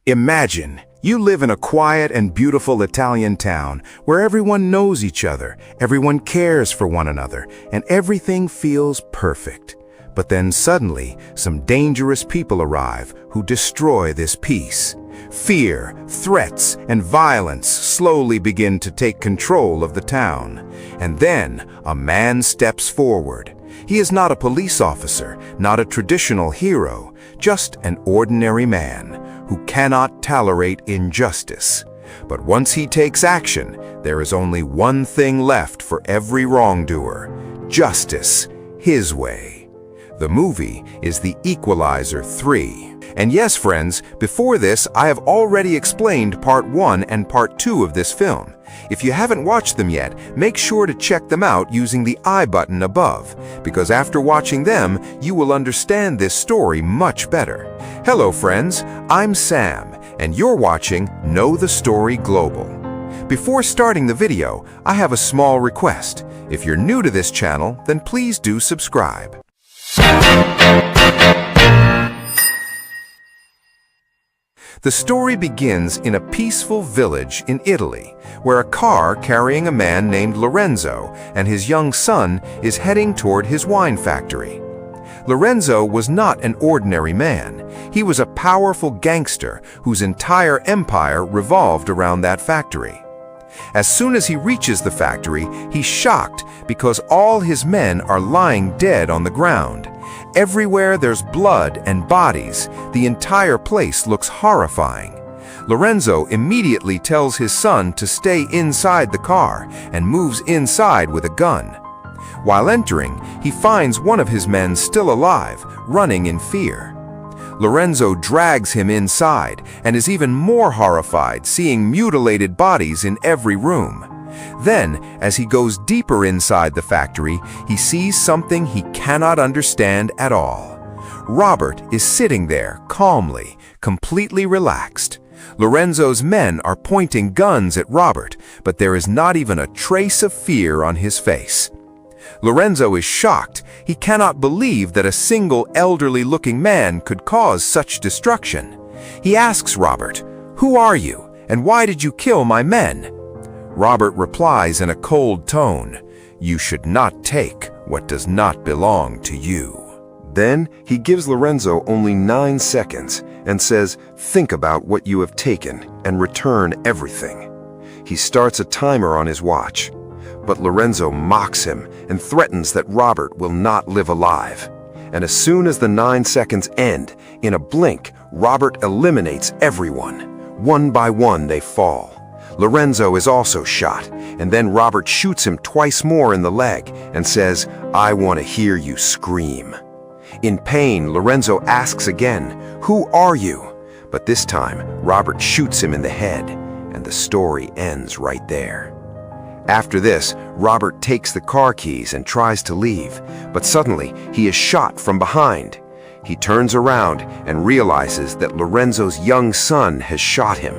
Imagine you live in a quiet and beautiful Italian town where everyone knows each other, everyone cares for one another, and everything feels perfect. But then suddenly, some dangerous people arrive who destroy this peace. Fear, threats, and violence slowly begin to take control of the town. And then a man steps forward. He is not a police officer, not a traditional hero, just an ordinary man who cannot tolerate injustice. But once he takes action, there is only one thing left for every wrongdoer: justice, his way. The movie is The Equalizer 3. And yes, friends, before this, I have already explained Part 1 and Part 2 of this film. If you haven't watched them yet, make sure to check them out using the I button above, because after watching them, you will understand this story much better. Hello, friends, I'm Sam, and you're watching Know the Story Global. Before starting the video, I have a small request. If you're new to this channel, then please do subscribe. The story begins in a peaceful village in Italy, where a car carrying a man named Lorenzo and his young son is heading toward his wine factory. Lorenzo was not an ordinary man. He was a powerful gangster whose entire empire revolved around that factory. As soon as he reaches the factory, he's shocked because all his men are lying dead on the ground. Everywhere there's blood and bodies. The entire place looks horrifying. Lorenzo immediately tells his son to stay inside the car and moves inside with a gun. While entering, he finds one of his men still alive, running in fear. Lorenzo drags him inside and is even more horrified seeing mutilated bodies in every room. Then, as he goes deeper inside the factory, he sees something he cannot understand at all. Robert is sitting there calmly, completely relaxed. Lorenzo's men are pointing guns at Robert, but there is not even a trace of fear on his face. Lorenzo is shocked. He cannot believe that a single elderly-looking man could cause such destruction. He asks Robert, "Who are you, and why did you kill my men?" Robert replies in a cold tone, "You should not take what does not belong to you." Then he gives Lorenzo only 9 seconds and says, "Think about what you have taken and return everything." He starts a timer on his watch, but Lorenzo mocks him and threatens that Robert will not live alive. And as soon as the 9 seconds end, in a blink, Robert eliminates everyone. One by one they fall. Lorenzo is also shot, and then Robert shoots him twice more in the leg and says, "I want to hear you scream." In pain, Lorenzo asks again, "Who are you?" But this time, Robert shoots him in the head, and the story ends right there. After this, Robert takes the car keys and tries to leave, but suddenly he is shot from behind. He turns around and realizes that Lorenzo's young son has shot him.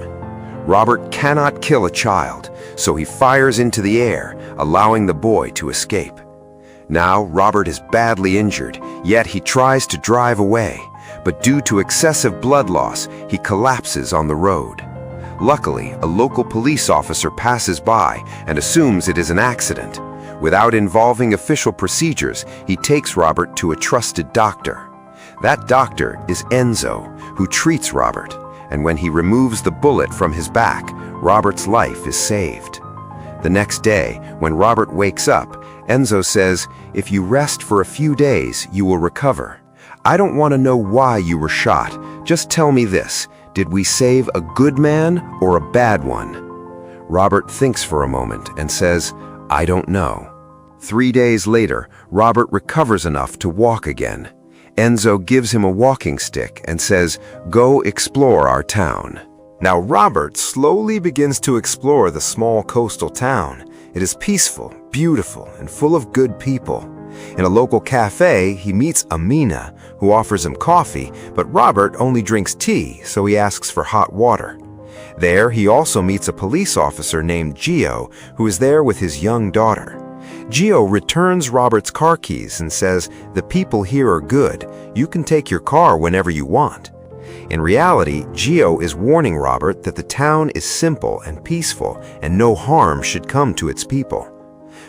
Robert cannot kill a child, so he fires into the air, allowing the boy to escape. Now Robert is badly injured, yet he tries to drive away, but due to excessive blood loss, he collapses on the road. Luckily, a local police officer passes by and assumes it is an accident. Without involving official procedures, he takes Robert to a trusted doctor. That doctor is Enzo, who treats Robert, and when he removes the bullet from his back, Robert's life is saved. The next day, when Robert wakes up, Enzo says, "If you rest for a few days, you will recover. I don't want to know why you were shot. Just tell me this. Did we save a good man or a bad one?" Robert thinks for a moment and says, "I don't know." 3 days later, Robert recovers enough to walk again. Enzo gives him a walking stick and says, "Go explore our town." Now Robert slowly begins to explore the small coastal town. It is peaceful, beautiful, and full of good people. In a local cafe, he meets Amina, who offers him coffee, but Robert only drinks tea, so he asks for hot water. There, he also meets a police officer named Gio, who is there with his young daughter. Gio returns Robert's car keys and says, "The people here are good. You can take your car whenever you want." In reality, Gio is warning Robert that the town is simple and peaceful and no harm should come to its people.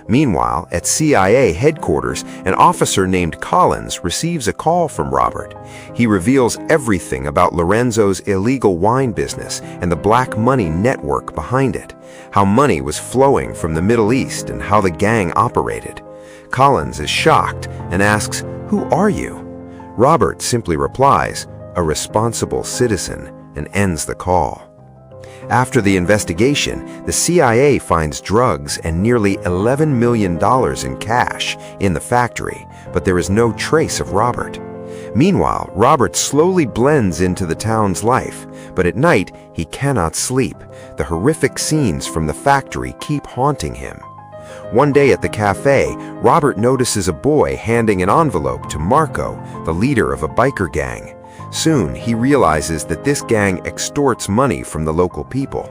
Meanwhile, at CIA headquarters, an officer named Collins receives a call from Robert. He reveals everything about Lorenzo's illegal wine business and the black money network behind it, how money was flowing from the Middle East and how the gang operated. Collins is shocked and asks, "Who are you?" Robert simply replies, "A responsible citizen," and ends the call. After the investigation, the CIA finds drugs and nearly $11 million in cash in the factory, but there is no trace of Robert. Meanwhile, Robert slowly blends into the town's life, but at night he cannot sleep. The horrific scenes from the factory keep haunting him. One day at the cafe, Robert notices a boy handing an envelope to Marco, the leader of a biker gang. Soon, he realizes that this gang extorts money from the local people.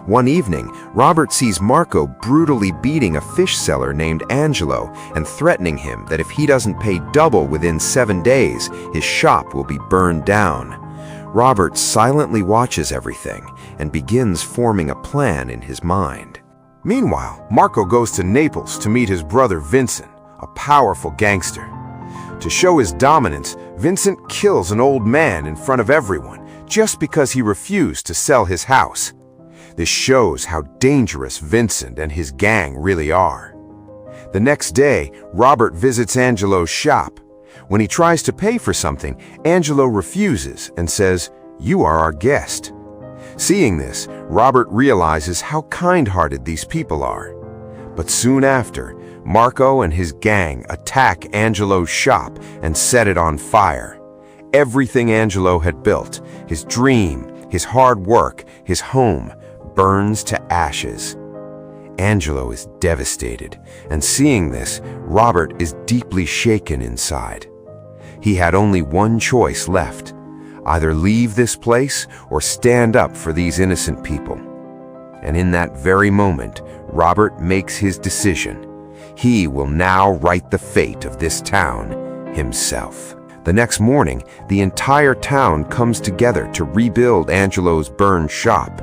One evening, Robert sees Marco brutally beating a fish seller named Angelo and threatening him that if he doesn't pay double within 7 days, his shop will be burned down. Robert silently watches everything and begins forming a plan in his mind. Meanwhile, Marco goes to Naples to meet his brother Vincent, a powerful gangster. To show his dominance, Vincent kills an old man in front of everyone just because he refused to sell his house. This shows how dangerous Vincent and his gang really are. The next day, Robert visits Angelo's shop. When he tries to pay for something, Angelo refuses and says, "You are our guest." Seeing this, Robert realizes how kind-hearted these people are. But soon after, Marco and his gang attack Angelo's shop and set it on fire. Everything Angelo had built, his dream, his hard work, his home, burns to ashes. Angelo is devastated, and seeing this, Robert is deeply shaken inside. He had only one choice left: either leave this place or stand up for these innocent people. And in that very moment, Robert makes his decision. He will now write the fate of this town himself. The next morning, the entire town comes together to rebuild Angelo's burned shop.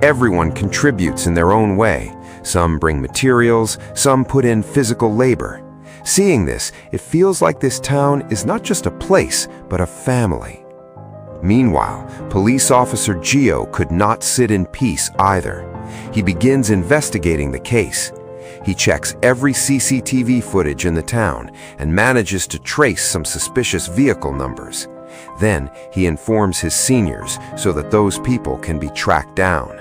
Everyone contributes in their own way. Some bring materials, some put in physical labor. Seeing this, it feels like this town is not just a place, but a family. Meanwhile, police officer Gio could not sit in peace either. He begins investigating the case. He checks every CCTV footage in the town and manages to trace some suspicious vehicle numbers. Then he informs his seniors so that those people can be tracked down.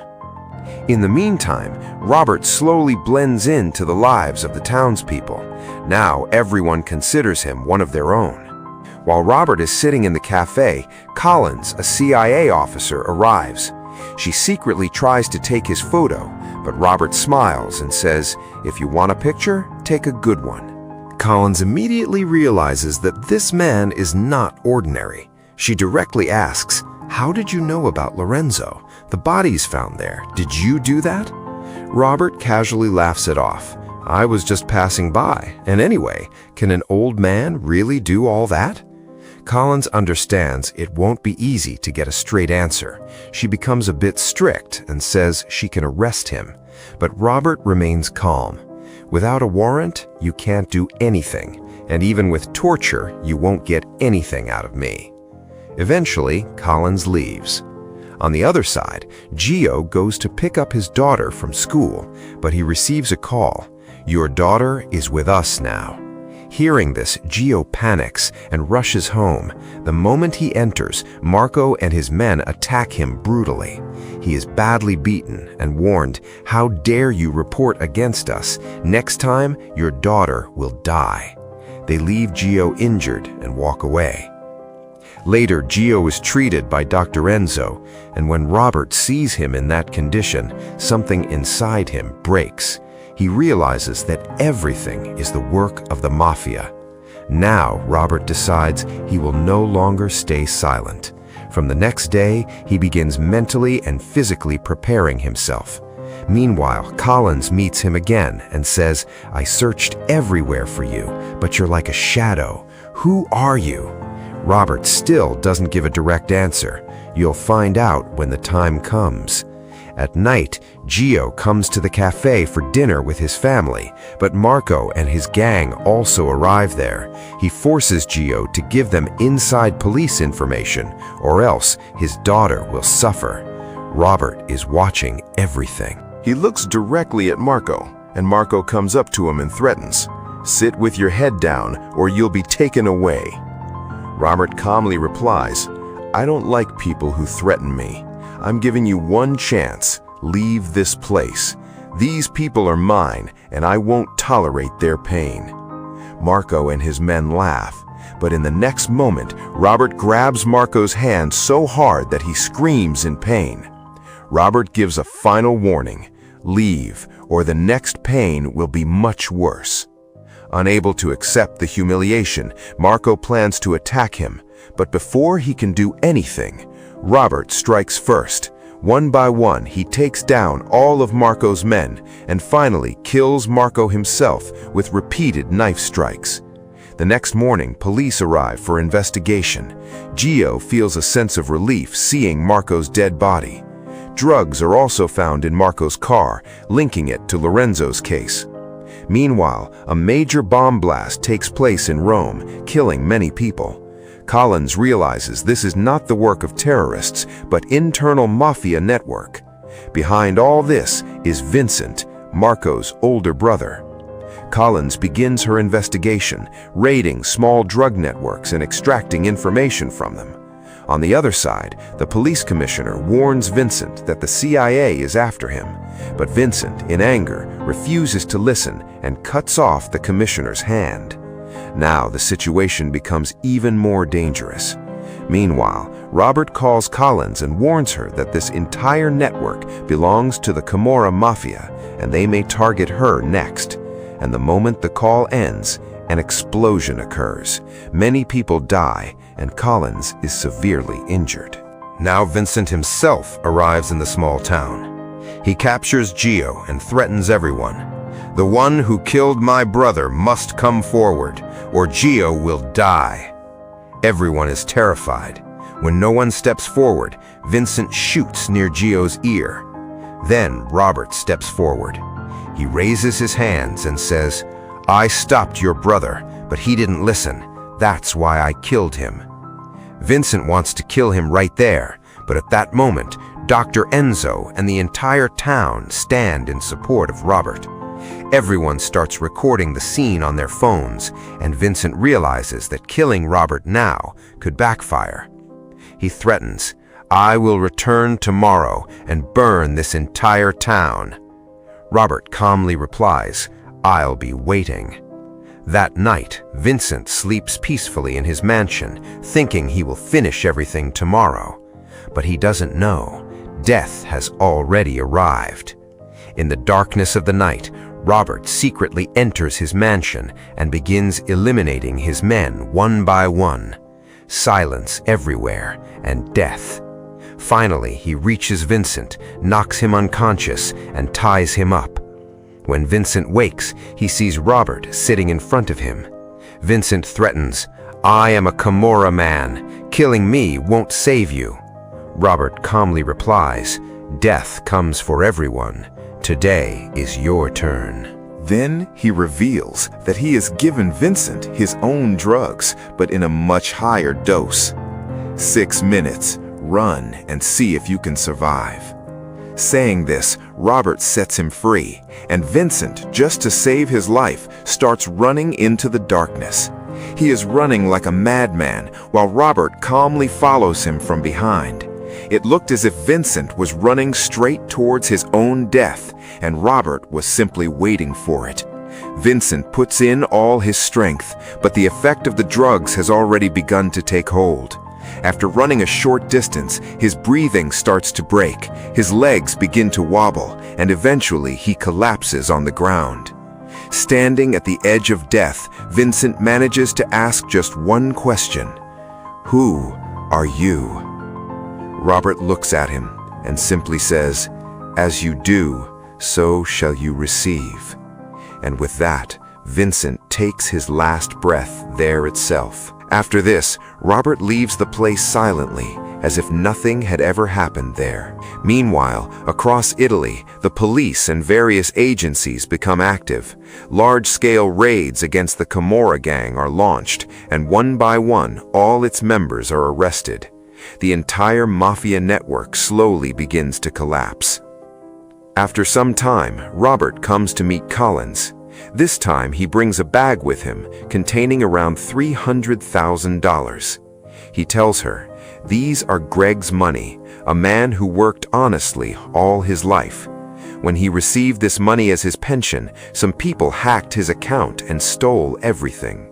In the meantime, Robert slowly blends into the lives of the townspeople. Now everyone considers him one of their own. While Robert is sitting in the cafe, Collins, a CIA officer, arrives. She secretly tries to take his photo, but Robert smiles and says, "If you want a picture, take a good one." Collins immediately realizes that this man is not ordinary. She directly asks, "How did you know about Lorenzo? The body's found there. Did you do that?" Robert casually laughs it off. "I was just passing by. And anyway, can an old man really do all that?" Collins understands it won't be easy to get a straight answer. She becomes a bit strict and says she can arrest him. But Robert remains calm. "Without a warrant, you can't do anything. And even with torture, you won't get anything out of me." Eventually, Collins leaves. On the other side, Gio goes to pick up his daughter from school, but he receives a call. "Your daughter is with us now." Hearing this, Gio panics and rushes home. The moment he enters, Marco and his men attack him brutally. He is badly beaten and warned, "How dare you report against us? Next time, your daughter will die." They leave Gio injured and walk away. Later, Gio is treated by Dr. Enzo, and when Robert sees him in that condition, something inside him breaks. He realizes that everything is the work of the Mafia. Now, Robert decides he will no longer stay silent. From the next day, he begins mentally and physically preparing himself. Meanwhile, Collins meets him again and says, "I searched everywhere for you, but you're like a shadow. Who are you?" Robert still doesn't give a direct answer. You'll find out when the time comes. At night, Gio comes to the cafe for dinner with his family, but Marco and his gang also arrive there. He forces Gio to give them inside police information, or else his daughter will suffer. Robert is watching everything. He looks directly at Marco, and Marco comes up to him and threatens, "Sit with your head down, or you'll be taken away." Robert calmly replies, "I don't like people who threaten me. I'm giving you one chance. Leave this place. These people are mine, and I won't tolerate their pain." Marco and his men laugh, but in the next moment, Robert grabs Marco's hand so hard that he screams in pain. Robert gives a final warning: leave, or the next pain will be much worse. Unable to accept the humiliation, Marco plans to attack him, but before he can do anything, Robert strikes first. One by one, he takes down all of Marco's men and finally kills Marco himself with repeated knife strikes. The next morning, police arrive for investigation. Gio feels a sense of relief seeing Marco's dead body. Drugs are also found in Marco's car, linking it to Lorenzo's case. Meanwhile, a major bomb blast takes place in Rome, killing many people. Collins realizes this is not the work of terrorists, but internal Mafia network. Behind all this is Vincent, Marco's older brother. Collins begins her investigation, raiding small drug networks and extracting information from them. On the other side, the police commissioner warns Vincent that the CIA is after him, but Vincent, in anger, refuses to listen and cuts off the commissioner's hand. Now the situation becomes even more dangerous. Meanwhile, Robert calls Collins and warns her that this entire network belongs to the Camorra Mafia, and they may target her next. And the moment the call ends, an explosion occurs. Many people die, and Collins is severely injured. Now Vincent himself arrives in the small town. He captures Gio and threatens everyone. "The one who killed my brother must come forward, or Gio will die." Everyone is terrified. When no one steps forward, Vincent shoots near Gio's ear. Then Robert steps forward. He raises his hands and says, "I stopped your brother, but he didn't listen. That's why I killed him." Vincent wants to kill him right there, but at that moment, Dr. Enzo and the entire town stand in support of Robert. Everyone starts recording the scene on their phones, and Vincent realizes that killing Robert now could backfire. He threatens, "I will return tomorrow and burn this entire town." Robert calmly replies, "I'll be waiting." That night, Vincent sleeps peacefully in his mansion, thinking he will finish everything tomorrow. But he doesn't know. Death has already arrived. In the darkness of the night, Robert secretly enters his mansion and begins eliminating his men one by one. Silence everywhere and death. Finally, he reaches Vincent, knocks him unconscious, and ties him up. When Vincent wakes, he sees Robert sitting in front of him. Vincent threatens, "I am a Camorra man. Killing me won't save you." Robert calmly replies, "Death comes for everyone. Today is your turn." Then he reveals that he has given Vincent his own drugs, but in a much higher dose. 6 minutes, run and see if you can survive. Saying this, Robert sets him free, and Vincent, just to save his life, starts running into the darkness. He is running like a madman, while Robert calmly follows him from behind. It looked as if Vincent was running straight towards his own death, and Robert was simply waiting for it. Vincent puts in all his strength, but the effect of the drugs has already begun to take hold. After running a short distance, his breathing starts to break, his legs begin to wobble, and eventually he collapses on the ground. Standing at the edge of death, Vincent manages to ask just one question: "Who are you?" Robert looks at him and simply says, "As you do, so shall you receive." And with that, Vincent takes his last breath there itself. After this, Robert leaves the place silently, as if nothing had ever happened there. Meanwhile, across Italy, the police and various agencies become active. Large-scale raids against the Camorra gang are launched, and one by one, all its members are arrested. The entire Mafia network slowly begins to collapse. After some time, Robert comes to meet Collins. This time, he brings a bag with him containing around $300,000. He tells her, "These are Greg's money, a man who worked honestly all his life. When he received this money as his pension, some people hacked his account and stole everything."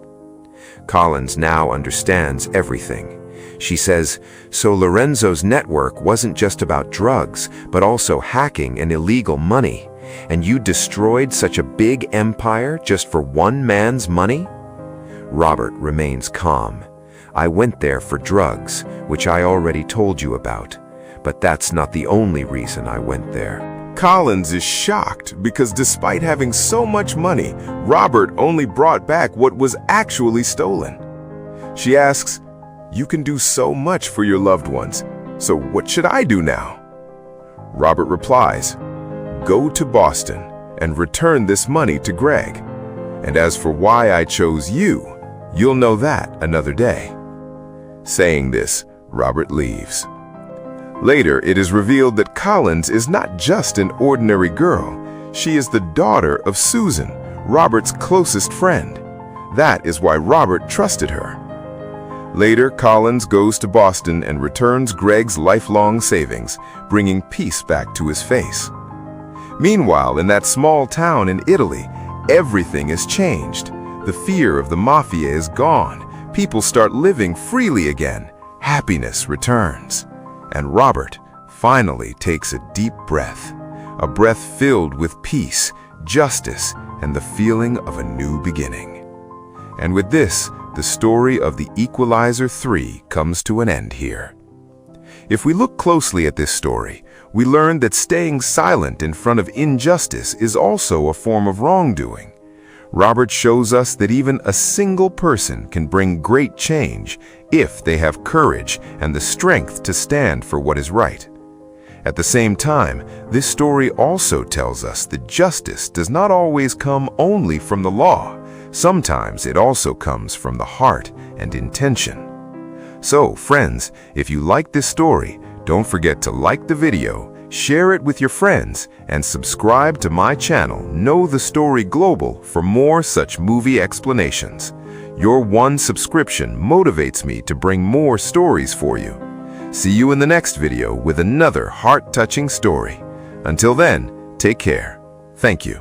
Collins now understands everything. She says, "So Lorenzo's network wasn't just about drugs, but also hacking and illegal money. And you destroyed such a big empire just for one man's money?" Robert remains calm. "I went there for drugs, which I already told you about. But that's not the only reason I went there." Collins is shocked because despite having so much money, Robert only brought back what was actually stolen. She asks, "You can do so much for your loved ones, so what should I do now?" Robert replies, "Go to Boston and return this money to Greg. And as for why I chose you, you'll know that another day." Saying this, Robert leaves. Later, it is revealed that Collins is not just an ordinary girl. She is the daughter of Susan, Robert's closest friend. That is why Robert trusted her. Later, Collins goes to Boston and returns Greg's lifelong savings, bringing peace back to his face. Meanwhile, in that small town in Italy, everything has changed. The fear of the Mafia is gone. People start living freely again. Happiness returns. And Robert finally takes a deep breath, a breath filled with peace, justice, and the feeling of a new beginning. And with this, the story of the Equalizer 3 comes to an end here. If we look closely at this story, we learn that staying silent in front of injustice is also a form of wrongdoing. Robert shows us that even a single person can bring great change if they have courage and the strength to stand for what is right. At the same time, this story also tells us that justice does not always come only from the law. Sometimes it also comes from the heart and intention. So, friends, if you like this story, don't forget to like the video, share it with your friends, and subscribe to my channel, Know the Story Global, for more such movie explanations. Your one subscription motivates me to bring more stories for you. See you in the next video with another heart-touching story. Until then, take care. Thank you.